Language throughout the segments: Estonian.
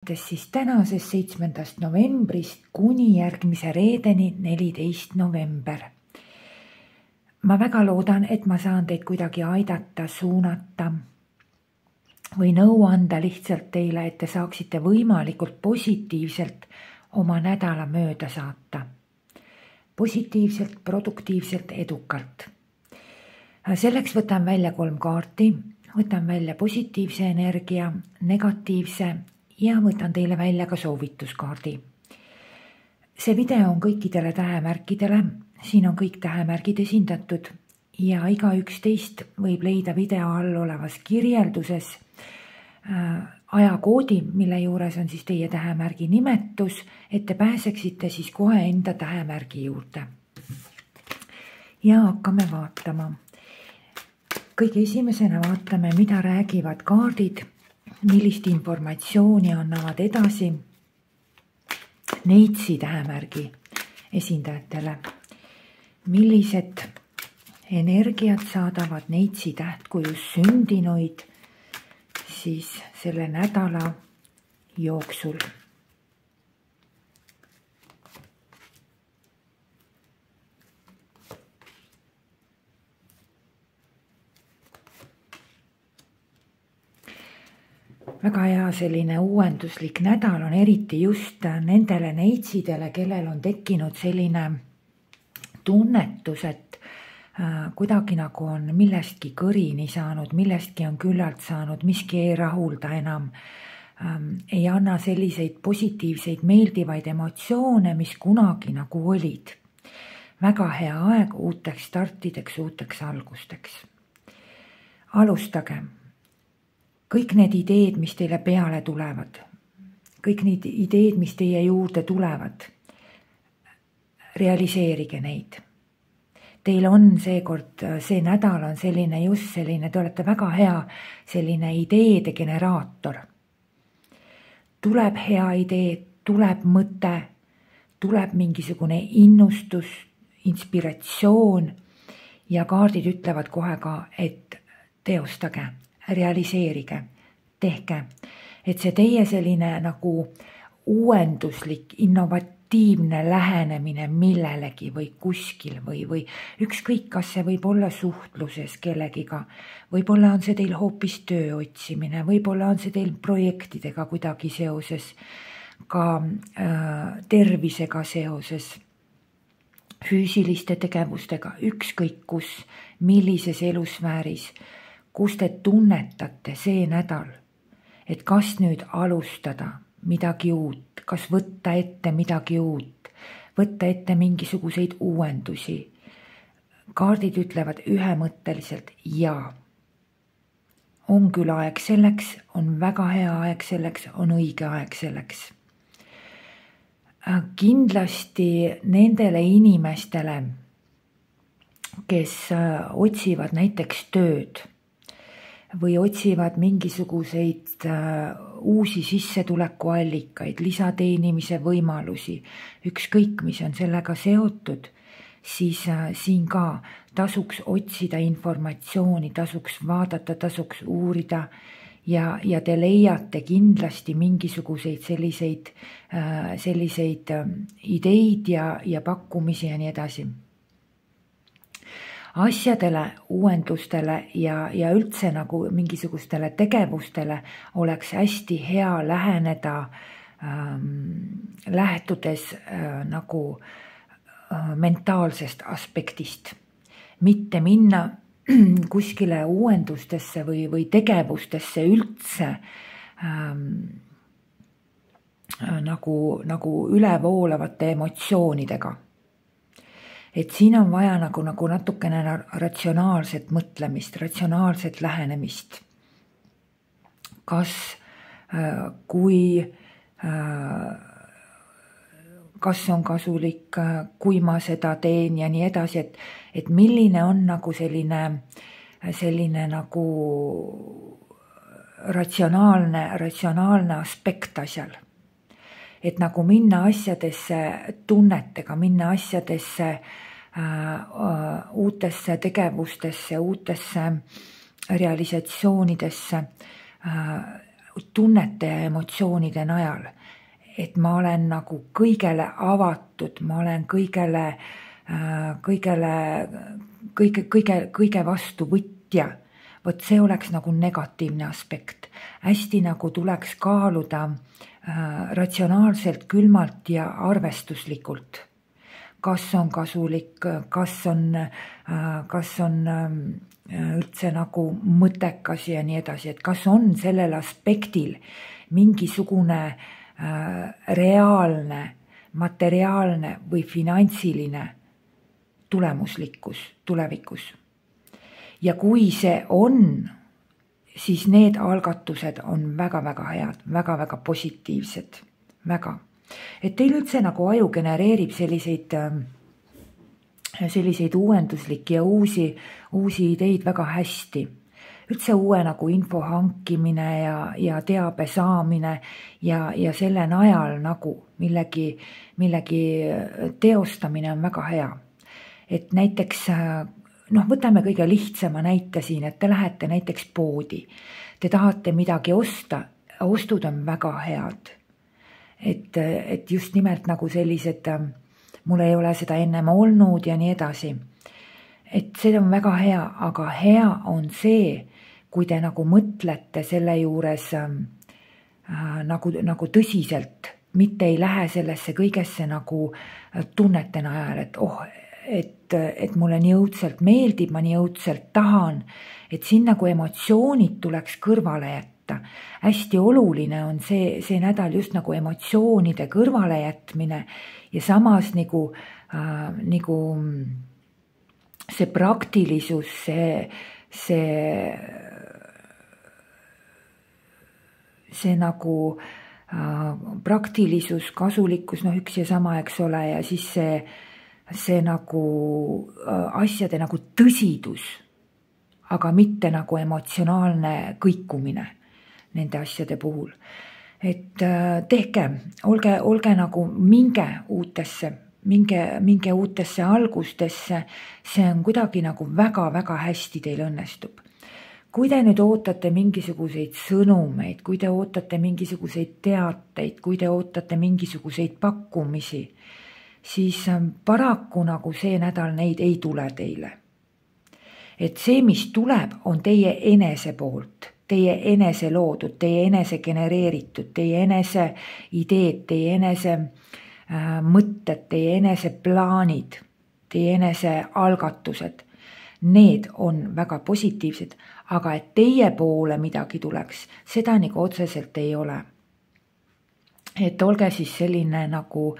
Siis tänasest 7. novembrist kuni järgmise reedeni 14. november. Ma väga loodan, et ma saan teid kuidagi aidata, suunata või nõu anda lihtsalt teile, et te saaksite võimalikult positiivselt oma nädala mööda saata. Positiivselt, produktiivselt, edukalt. Selleks võtan välja 3 kaarti, võtan välja positiivse energia, negatiivse ja võtan teile välja ka soovituskaardi. See video on kõikidele tähemärkidele, siin on kõik tähemärgid esindatud ja igaüks teist võib leida video all olevas kirjelduses ajakoodi, mille juures on siis teie tähemärgi nimetus, et te pääseksite siis kohe enda tähemärgi juurde. Ja hakkame vaatama. Kõige esimesena vaatame, mida räägivad kaardid, millist informatsiooni annavad edasi neitsi tähemärgi esindajatele. Millised energiat saadavad neitsi tähtkujus sündinuid siis selle nädala jooksul. Väga hea selline uuenduslik nädal on eriti just nendele neitsidele, kellel on tekkinud selline tunnetus, et kuidagi nagu on millestki kõrini saanud, millestki on küllalt saanud, miski ei rahulda enam, ei anna selliseid positiivseid meeldivaid emotsioone, mis kunagi nagu olid. Väga hea aeg uuteks startideks, uuteks algusteks. Alustage. Kõik need ideed, mis teile peale tulevad, kõik need ideed, mis teie juurde tulevad, realiseerige neid. Teil on seekord, see nädal on selline just selline, te olete väga hea selline ideede generaator. Tuleb hea idee, tuleb mõte, tuleb mingisugune innustus, inspiratsioon ja kaardid ütlevad kohe ka, et teostage. Realiseerige, tehke, et see teie selline nagu uuenduslik, innovatiivne lähenemine millelegi või kuskil või ükskõik, kas see võib olla suhtluses kellegiga, võib-olla on see teil hoopis töö otsimine, võib-olla on see teil projektidega kuidagi seoses, ka tervisega seoses, füüsiliste tegevustega, ükskõik kus, millises elusfääris, kus te tunnetate see nädal, et kas nüüd alustada midagi uut, kas võtta ette midagi uut, võtta ette mingisuguseid uuendusi. Kaardid ütlevad ühemõtteliselt ja. On küll aeg selleks, on väga hea aeg selleks, on õige aeg selleks. Kindlasti nendele inimestele, kes otsivad näiteks tööd, või otsivad mingisuguseid uusi sissetulekuallikaid, lisateenimise võimalusi, ükskõik mis on sellega seotud, siis siin ka tasuks otsida informatsiooni, tasuks vaadata, tasuks uurida ja te leiate kindlasti mingisuguseid selliseid ideid ja pakkumisi ja nii edasi. Asjadele, uuendustele ja üldse nagu mingisugustele tegevustele oleks hästi hea läheneda lähtudes nagu mentaalsest aspektist. Mitte minna kuskile uuendustesse või tegevustesse üldse nagu ülevoolavate emotsioonidega. Et siin on vaja nagu natukene ratsionaalset mõtlemist, ratsionaalset lähenemist. Kas on kasulik, kui ma seda teen ja nii edasi, et milline on nagu selline nagu ratsionaalne aspekt asjal. Et nagu minna asjadesse tunnetega, minna asjadesse uutesse tegevustesse, uutesse realisatsioonidesse tunnete ja emotsioonide najal. Et ma olen nagu kõigele avatud, ma olen kõige vastu võtja. Vot see oleks nagu negatiivne aspekt. Hästi nagu tuleks kaaluda ratsionaalselt, külmalt ja arvestuslikult. Kas on kasulik, kas on üldse nagu mõttekas ja nii edasi, et kas on sellel aspektil mingisugune reaalne, materiaalne või finantsiline tulemuslikkus tulevikus. Ja kui see on, siis need algatused on väga-väga head, väga-väga positiivsed, väga. Et teil üldse nagu aju genereerib selliseid uuenduslikke ja uusi ideid väga hästi. Üldse uue nagu info hankimine ja teabe saamine ja selle najal nagu millegi teostamine on väga hea. Et näiteks, võtame kõige lihtsama näite siin, et te lähete näiteks poodi. Te tahate midagi osta, ostud on väga head. Et just nimelt nagu sellised, mul ei ole seda ennem olnud ja nii edasi. Et see on väga hea, aga hea on see, kui te nagu mõtlete selle juures nagu tõsiselt, mitte ei lähe sellesse kõigesse nagu tunnete najal, et mulle nii õudselt meeldib, ma nii õudselt tahan, et siin nagu emotsioonid tuleks kõrvale jätta. Hästi oluline on see nädal just nagu emotsioonide kõrvale jätmine ja samas nagu see praktilisus, see nagu praktilisus, kasulikkus, üks ja sama, eks ole, ja siis see nagu asjade nagu tõsidus, aga mitte nagu emotsionaalne kõikumine nende asjade puhul. Et tehke, olge nagu minge uutesse algustesse, see on kuidagi nagu väga-väga hästi teil õnnestub. Kui te nüüd ootate mingisuguseid sõnumeid, kui te ootate mingisuguseid teateid, kui te ootate mingisuguseid pakkumisi, siis paraku nagu see nädal neid ei tule teile. Et see, mis tuleb, on teie enese poolt, teie enese loodud, teie enese genereeritud, teie enese ideed, teie enese mõtted, teie enese plaanid, teie enese algatused. Need on väga positiivsed, aga et teie poole midagi tuleks, seda nagu otseselt ei ole. Et olge siis selline nagu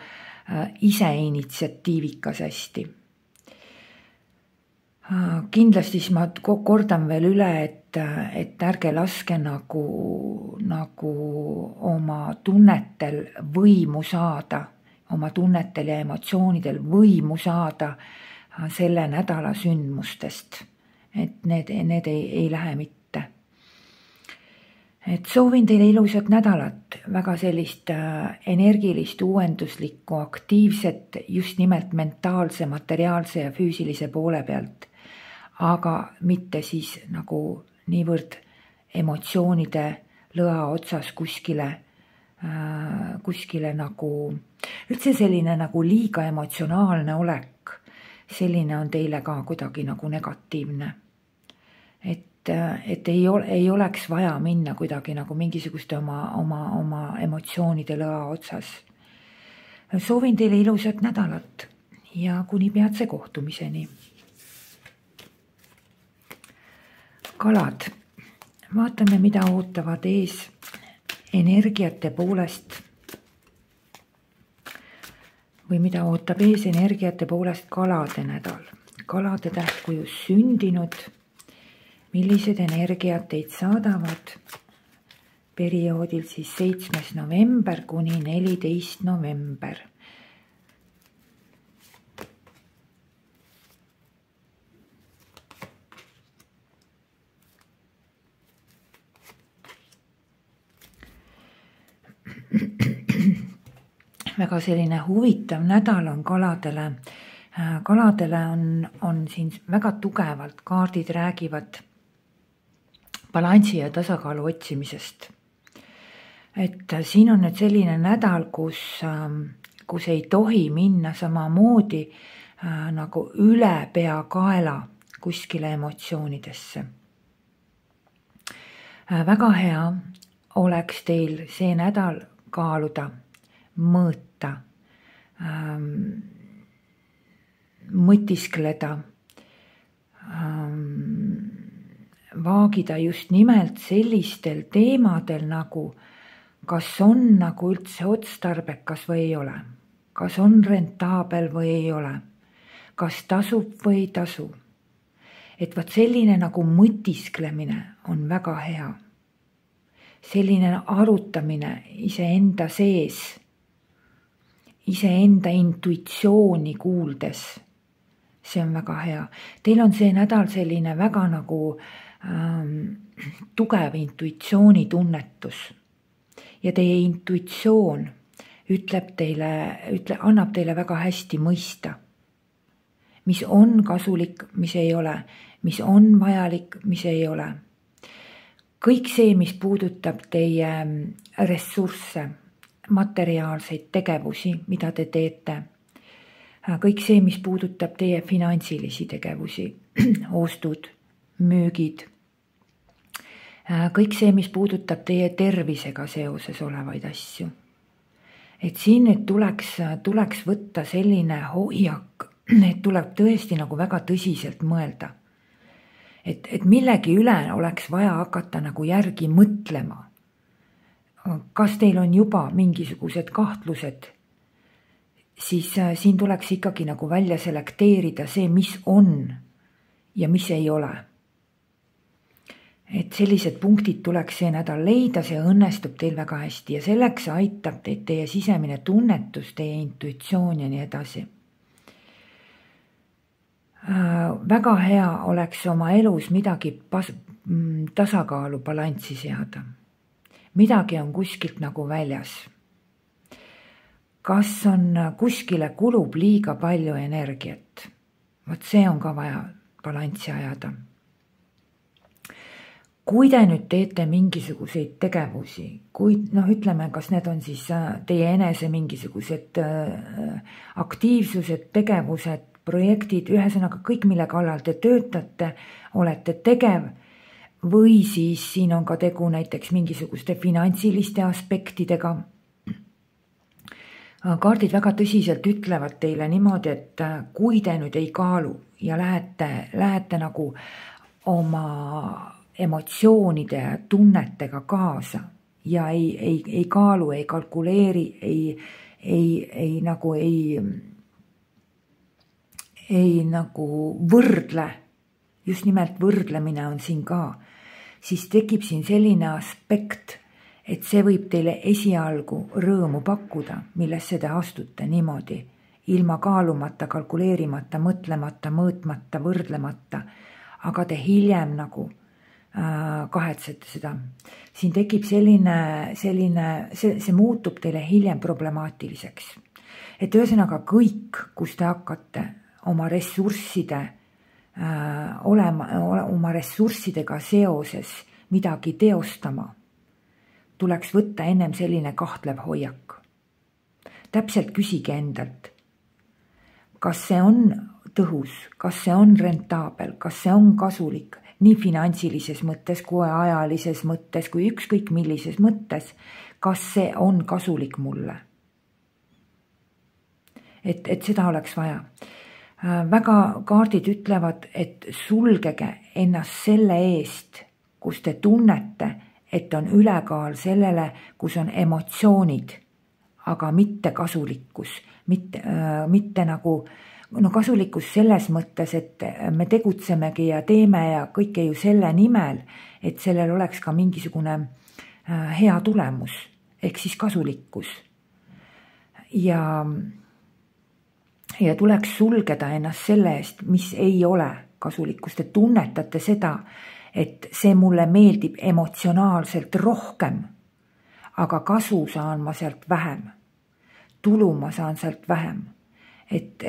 ise initsiatiivikas hästi. Kindlasti siis ma kordan veel üle, et ärge laske nagu oma tunnetel võimu saada, oma tunnetel ja emotsioonidel võimu saada selle nädala sündmustest, et need ei lähe mitte. Et soovin teile ilusat nädalat, väga sellist energilist, uuenduslikku, aktiivset, just nimelt mentaalse, materiaalse ja füüsilise poole pealt, aga mitte siis nagu niivõrd emotsioonide lõa otsas kuskile nagu, üldse selline nagu liiga emotsionaalne olek, selline on teile ka kuidagi nagu negatiivne. Et ei oleks vaja minna kuidagi nagu mingisuguste oma emotsioonide lõa otsas. Soovin teile ilusat nädalat ja kuni peatse kohtumiseni. Kalad, vaatame, mida ootavad ees energiate poolest või mida ootab ees energiate poolest kalade nädal. Kalade tähtkujus sündinud, millised energiat teid saadavad perioodil siis 7. november kuni 14. november. Väga selline huvitav nädal on kaladele. Kaladele on siin väga tugevalt, kaardid räägivad balansi ja tasakaalu otsimisest. et siin on nüüd selline nädal, kus ei tohi minna samamoodi nagu üle peakaela kuskile emotsioonidesse. Väga hea oleks teil see nädal kaaluda, mõõta, mõtiskleda, vaagida just nimelt sellistel teemadel nagu kas on nagu üldse otstarbekas või ei ole, kas on rentaabel või ei ole, kas tasub või ei tasu. Et vaat selline nagu mõtisklemine on väga hea. Selline arutamine iseenda sees, iseenda intuitsiooni kuuldes, see on väga hea. Teil on see nädal selline väga nagu tugev intuitsioonitunnetus ja teie intuitsioon annab teile väga hästi mõista, mis on kasulik, mis ei ole, mis on vajalik, mis ei ole. Kõik see, mis puudutab teie ressursse, materiaalseid tegevusi, mida te teete, kõik see, mis puudutab teie finantsilisi tegevusi, ostud, müügid, kõik see, mis puudutab teie tervisega seoses olevaid asju. Et siin nüüd tuleks võtta selline hoiak, et tuleb tõesti nagu väga tõsiselt mõelda. Et millegi üle oleks vaja hakata nagu järgi mõtlema. Kas teil on juba mingisugused kahtlused, siis siin tuleks ikkagi nagu välja selekteerida see, mis on ja mis ei ole. Et sellised punktid tuleks see nädal leida, see õnnestub teil väga hästi ja selleks aitab teid teie sisemine tunnetus, teie intuitsioon ja nii edasi. Väga hea oleks oma elus midagi tasakaalu balanssi seada. Midagi on kuskilt nagu väljas. Kas on kuskile kulub liiga palju energiat? Vot see on ka vaja balanssi ajada. Kui te nüüd teete mingisuguseid tegevusi, ütleme, kas need on siis teie enese mingisugused aktiivsused, tegevused, projektid, ühesõnaga kõik, mille kallal te töötate, olete tegev või siis siin on ka tegu näiteks mingisuguste finantsiliste aspektidega. Kaardid väga tõsiselt ütlevad teile niimoodi, et kui te nüüd ei kaalu ja lähete nagu oma emotsioonide ja tunnetega kaasa ja ei kaalu, ei kalkuleeri, ei nagu võrdle, just nimelt võrdlemine on siin ka, siis tekib siin selline aspekt, et see võib teile esialgu rõõmu pakkuda, millesse te astute niimoodi, ilma kaalumata, kalkuleerimata, mõtlemata, mõõtmata, võrdlemata, aga te hiljem nagu kahetsete seda. Siin tekib see muutub teile hiljem problemaatiliseks. Et ühesõnaga kõik, kus te hakkate oma ressurssidega seoses midagi teostama, tuleks võtta ennem selline kahtlev hoiak. Täpselt küsige endalt, kas see on tõhus, kas see on rentaabel, kas see on kasulik, nii finantsilises mõttes kui ajalises mõttes kui ükskõik millises mõttes, kas see on kasulik mulle. Et seda oleks vaja. Väga kaardid ütlevad, et sulgege ennast selle eest, kus te tunnete, et on ülekaal sellele, kus on emotsioonid, aga mitte kasulikkus, mitte nagu kasulikkus selles mõttes, et me tegutsemegi ja teeme ja kõike ju selle nimel, et sellel oleks ka mingisugune hea tulemus, ehk siis kasulikkus. Ja tuleks sulgeda ennast selle eest, mis ei ole kasulikkus. Te tunnetate seda, et see mulle meeldib emotsionaalselt rohkem, aga kasu saan ma sealt vähem, tulu ma saan sealt vähem. Et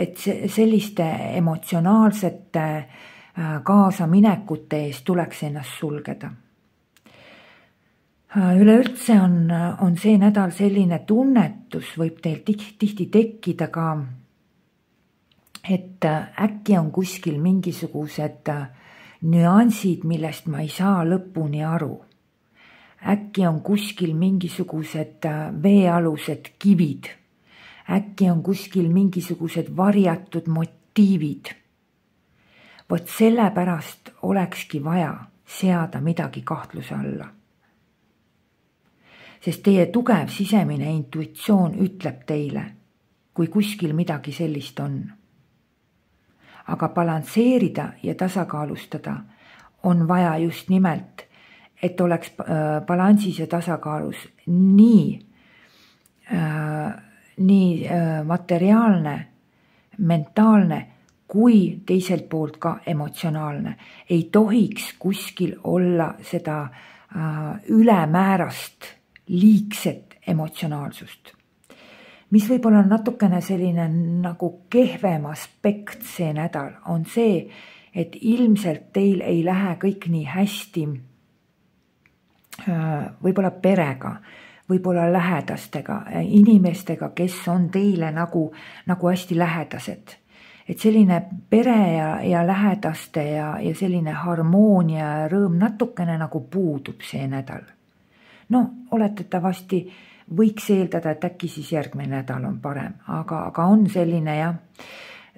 selliste emotsionaalsete kaasaminekute eest tuleks ennast sulgeda. Üleüldse on see nädal selline tunnetus, võib teil tihti tekkida ka, et äkki on kuskil mingisugused nüansid, millest ma ei saa lõpuni aru. Äkki on kuskil mingisugused veealused kivid. Äkki on kuskil mingisugused varjatud motiivid. Vot sellepärast olekski vaja seada midagi kahtluse alla. Sest teie tugev sisemine intuitsioon ütleb teile, kui kuskil midagi sellist on. Aga balansseerida ja tasakaalustada on vaja just nimelt, et oleks balansis ja tasakaalus nii materiaalne, mentaalne kui teiselt poolt ka emotsionaalne. Ei tohiks kuskil olla seda ülemäärast liigset emotsionaalsust. Mis võib-olla on natukene selline nagu kehvem aspekt see nädal, on see, et ilmselt teil ei lähe kõik nii hästi võib-olla perega, võib-olla lähedastega, inimestega, kes on teile nagu hästi lähedased. Et selline pere ja lähedaste ja selline harmoonia ja rõõm natukene nagu puudub see nädal. No, oletatavasti võiks eeldada, et äkki siis järgmine nädal on parem, aga on selline jah.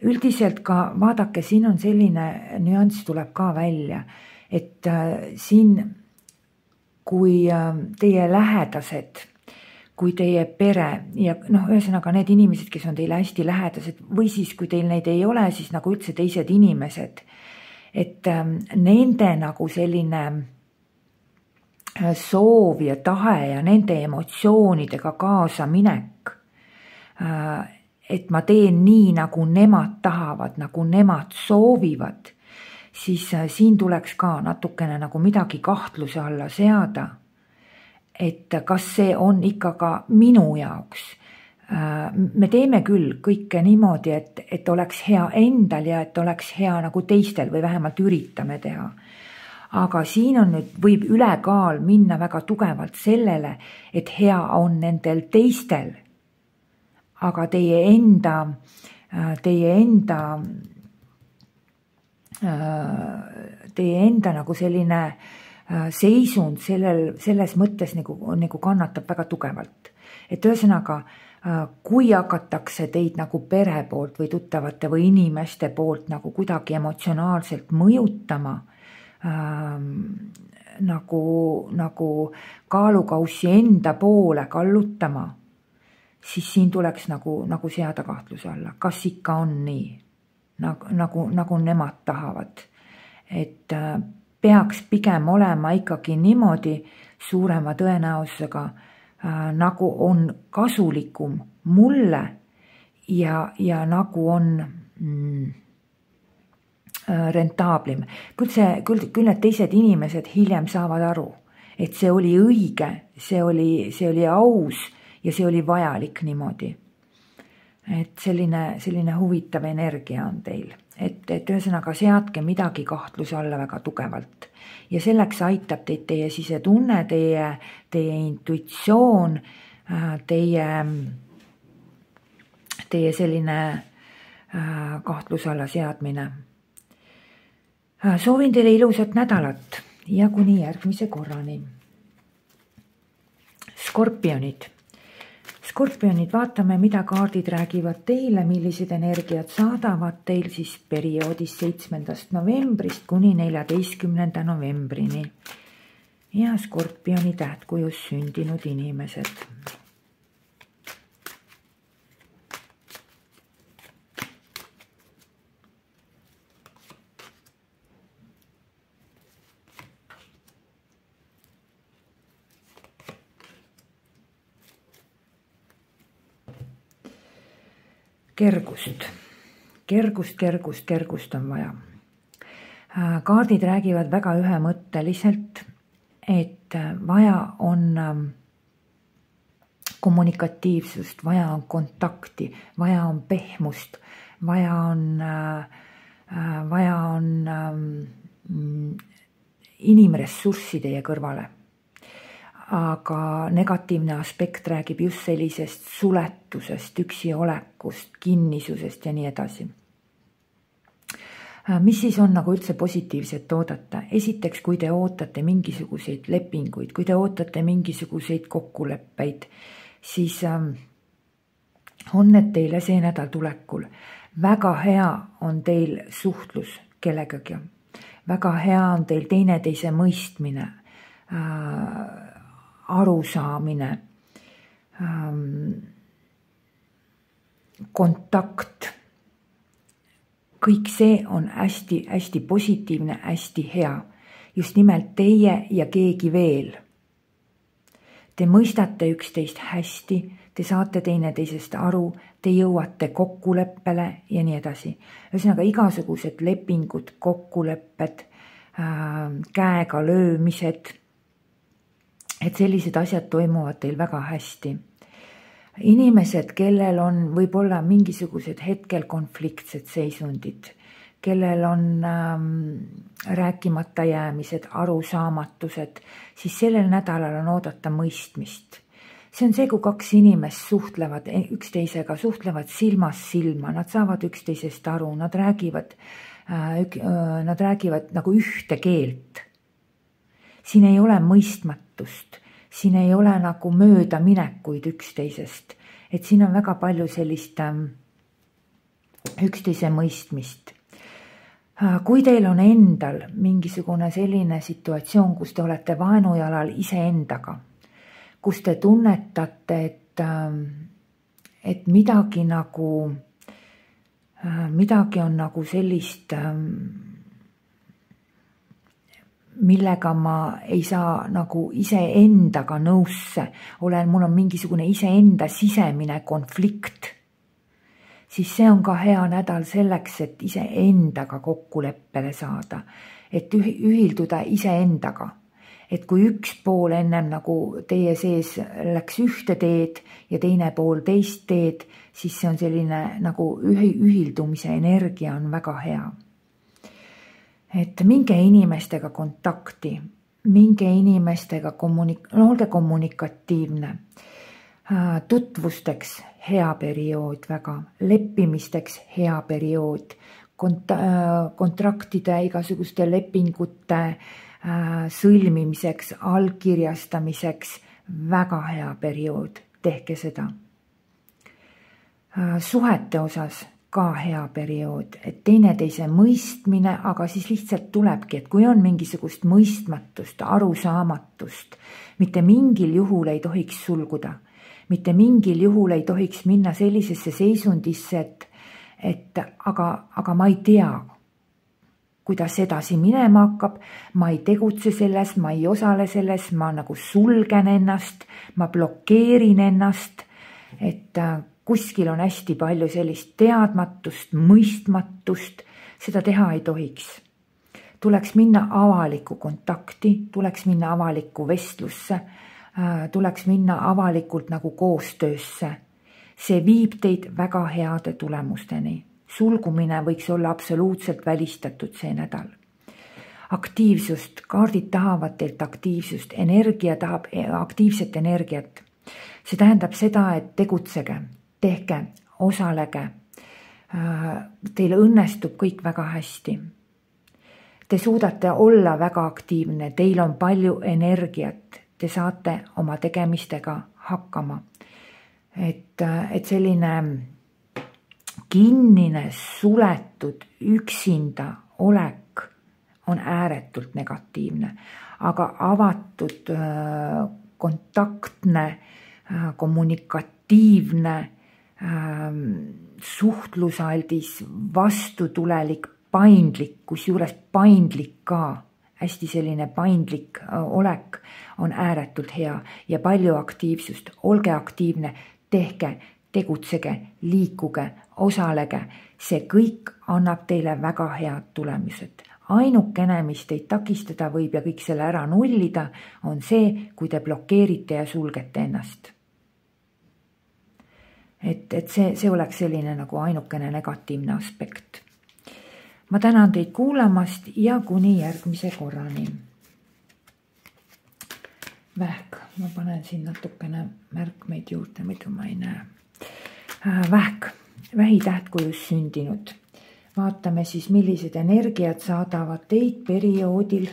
Üldiselt ka vaadake, siin on selline nüanss tuleb ka välja, et siin kui teie lähedased, kui teie pere ja ühesõnaga need inimesed, kes on teile hästi lähedased või siis kui teil neid ei ole, siis nagu üldse teised inimesed, et nende nagu selline soov ja tahe ja nende emotsioonidega kaasa minek, et ma teen nii, nagu nemad tahavad, nagu nemad soovivad, siis siin tuleks ka natukene nagu midagi kahtluse alla seada, et kas see on ikka ka minu jaoks. Me teeme küll kõike niimoodi, et oleks hea endal ja et oleks hea nagu teistel või vähemalt üritame teha. Aga siin on nüüd, võib ülekaal minna väga tugevalt sellele, et hea on nendel teistel. Aga teie enda nagu selline seisund selles mõttes nagu kannatab väga tugevalt. Et ühesõnaga, kui hakatakse teid nagu pere poolt või tuttavate või inimeste poolt nagu kuidagi emotsionaalselt mõjutama, nagu kaalukaussi enda poole kallutama, siis siin tuleks nagu seada kahtluse alla, kas ikka on nii, nagu nemad tahavad. Et peaks pigem olema ikkagi niimoodi suurema tõenäosusega, nagu on kasulikum mulle ja nagu on rentaablim. Küll need teised inimesed hiljem saavad aru, et see oli õige, see oli aus ja see oli vajalik niimoodi. Et selline huvitav energia on teil. Et ühesõnaga seadke midagi kahtluse alla väga tugevalt. Ja selleks aitab teid teie sisetunne, teie intuitsioon, teie selline kahtluse alla seadmine. Soovin teile ilusat nädalat ja kuni järgmise korrani. Skorpionid. Skorpionid, vaatame, mida kaardid räägivad teile, millised energiat saadavad teil siis perioodis 7. novembrist kuni 14. novembrini. Ja Skorpioni tähtkujus sündinud inimesed. Kergust on vaja. Kaardid räägivad väga ühemõtteliselt, et vaja on kommunikatiivsust, vaja on kontakti, vaja on pehmust, vaja on inimressurssi teie kõrvale. aga negatiivne aspekt räägib just sellisest suletusest, üksi olekust, kinnisusest ja nii edasi. Mis siis on nagu üldse positiivset oodata? Esiteks, kui te ootate mingisuguseid lepinguid, kui te ootate mingisuguseid kokkuleppeid, siis on need teile see nädal tulekul. Väga hea on teil suhtlus kellegagi. Väga hea on teil teineteise mõistmine, arusaamine, kontakt. Kõik see on hästi positiivne, hästi hea. Just nimelt teie ja keegi veel. Te mõistate üksteist hästi, te saate teineteisest aru, te jõuate kokkuleppele ja nii edasi. Ühesõnaga igasugused lepingud, kokkulepped, käega löömised, et sellised asjad toimuvad teil väga hästi. Inimesed, kellel on võib-olla mingisugused hetkel konfliktsed seisundid, kellel on rääkimata jäämised, arusaamatused, siis sellel nädalal on oodata mõistmist. See on see, kui kaks inimest suhtlevad üksteisega, suhtlevad silmast silma, nad saavad üksteisest aru, nad räägivad nagu ühte keelt. Siin ei ole mõistmatust. Siin ei ole nagu möödaminekuid üksteisest, et siin on väga palju sellist üksteise mõistmist. Kui teil on endal mingisugune selline situatsioon, kus te olete vaenujalal iseendaga, kus te tunnetate, et midagi on nagu sellist, millega ma ei saa nagu iseendaga nõusse, mul on mingisugune iseenda sisemine konflikt, siis see on ka hea nädal selleks, et iseendaga kokkuleppele saada, et ühilduda iseendaga. Et kui üks pool ennem nagu teie sees läks ühte teed ja teine pool teist teed, siis see on selline nagu ühildumise energia on väga hea. Et minge inimestega kontakti, minge inimestega olge kommunikatiivne, tutvusteks hea periood väga, leppimisteks hea periood, kontraktide, igasuguste lepingute sõlmimiseks, allkirjastamiseks väga hea periood, tehke seda. Suhete osas ka hea periood, et teineteise mõistmine, aga siis lihtsalt tulebki, et kui on mingisugust mõistmatust, arusaamatust, mitte mingil juhul ei tohiks sulguda, mitte mingil juhul ei tohiks minna sellisesse seisundisse, et aga ma ei tea, kuidas edasi minema hakkab, ma ei tegutse selles, ma ei osale selles, ma nagu sulgen ennast, ma blokeerin ennast, et kuskil on hästi palju sellist teadmatust, mõistmatust, seda teha ei tohiks. Tuleks minna avalikku kontakti, tuleks minna avalikku vestlusse, tuleks minna avalikult nagu koostöösse. See viib teid väga heade tulemusteni. Sulgumine võiks olla absoluutselt välistatud see nädal. Aktiivsust, kaardid tahavad teilt aktiivsust, energia tahab aktiivset energiat. See tähendab seda, et tegutsege. Tehke, osalege, teil õnnestub kõik väga hästi. Te suudate olla väga aktiivne, teil on palju energiat, te saate oma tegemistega hakkama. Et selline kinnine, suletud, üksinda olek on ääretult negatiivne, aga avatud, kontaktne, kommunikatiivne, suhtlusaldis, vastutulelik, paindlik, kusjuures paindlik ka, hästi selline paindlik olek on ääretult hea ja palju aktiivsust, olge aktiivne, tehke, tegutsege, liikuge, osalege, see kõik annab teile väga head tulemused. Ainukene, mis teid takistada võib ja kõik selle ära nullida, on see, kui te blokeerite ja sulgete ennast. Et see oleks selline nagu ainukene negatiivne aspekt. Ma tänan teid kuulamast ja kuni järgmise korrani. Vähk. ma panen siin natukene märkmeid juurde, muidu ma ei näe. Vähk, vähitähtkujus sündinud. Vaatame siis, millised energiat saadavad teid perioodil